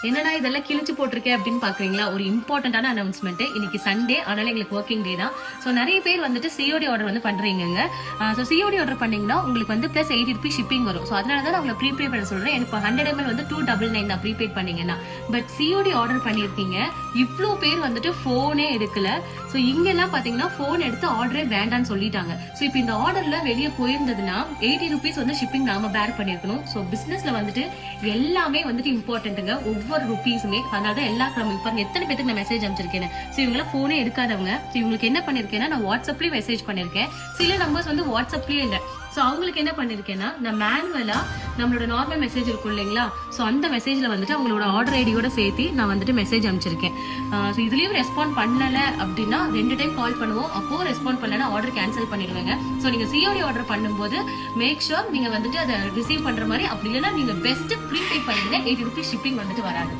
என்னடா இதெல்லாம் கிழிச்சு போட்டிருக்கேன் அப்படின்னு பாக்குறீங்களா? ஒரு இம்பார்ட்டன்டான அனௌன்ஸ்மெண்ட். இன்னைக்கு சண்டே, அதனால எங்களுக்கு ஒர்க்கிங் டே தான். ஸோ நிறைய பேர் வந்துட்டு சிஓடி ஆர்டர் வந்து பண்றீங்க. ஸோ சிஓடி ஆர்டர் பண்ணீங்கன்னா உங்களுக்கு வந்து பிளஸ் 80 ரூபீஸ் ஷிப்பிங் வரும். ஸோ அதனால தான் உங்களை ப்ரீபே பண்ண சொல்றேன். எனக்கு 100 ml வந்து 299 தான் ப்ரீபேட் பண்ணீங்கன்னா. பட் சிஓடி ஆர்டர் பண்ணிருக்கீங்க, இவ்வளோ பேர் வந்துட்டு போனே எடுக்கல. ஸோ இங்கெல்லாம் பாத்தீங்கன்னா போன் எடுத்து ஆர்டரே வேண்டான்னு சொல்லிட்டாங்க. ஸோ இப்போ இந்த ஆர்டர்ல வெளியே போயிருந்ததுன்னா 80 ரூபீஸ் வந்து ஷிப்பிங் நாம பேர் பண்ணிருக்கணும். ஸோ பிசினஸ்ல வந்துட்டு எல்லாமே வந்துட்டு இம்பார்ட்டன்ட்டுங்க, ஒவ்வொரு ருபீஸுமே. அதனால தான் எல்லா கிளம்பும் பாருங்க எத்தனை பேருக்கு நான் மெசேஜ் அனுப்பிச்சிருக்கேன். ஸோ இவங்க போனே எடுக்காதவங்க. ஸோ இவங்களுக்கு என்ன பண்ணிருக்கேன்னா, நான் வாட்ஸ்அப்லயே மெசேஜ் பண்ணிருக்கேன். சில நம்பர்ஸ் வந்து வாட்ஸ்அப்லயே இல்லை. ஸோ அவங்களுக்கு என்ன பண்ணிருக்கேன்னா, நான் மேனுவலா நம்மளோட நார்மல் மெசேஜ் இருக்கும் இல்லைங்களா, ஸோ அந்த மெசேஜ்ல வந்துட்டு அவங்களோட ஆர்டர் ஐடியோட சேர்த்து நான் வந்துட்டு மெசேஜ் அனுப்பிச்சிருக்கேன். ஸோ இதுலயும் ரெஸ்பாண்ட் பண்ணல அப்படின்னா 2 டைம் கால் பண்ணுவோம். அப்போ ரெஸ்பாண்ட் பண்ணலன்னா ஆர்டர் கேன்சல் பண்ணிடுவேங்க. ஸோ நீங்க சிஓடி ஆர்டர் பண்ணும்போது மேக் ஷூர் நீங்க வந்துட்டு அதை ரிசீவ் பண்ற மாதிரி, அப்படி இல்லைன்னா நீங்க பெஸ்ட் ப்ரீபே பண்ணுங்க. 80 ரூபீஸ் ஷிப்பிங் வந்துட்டு வராது.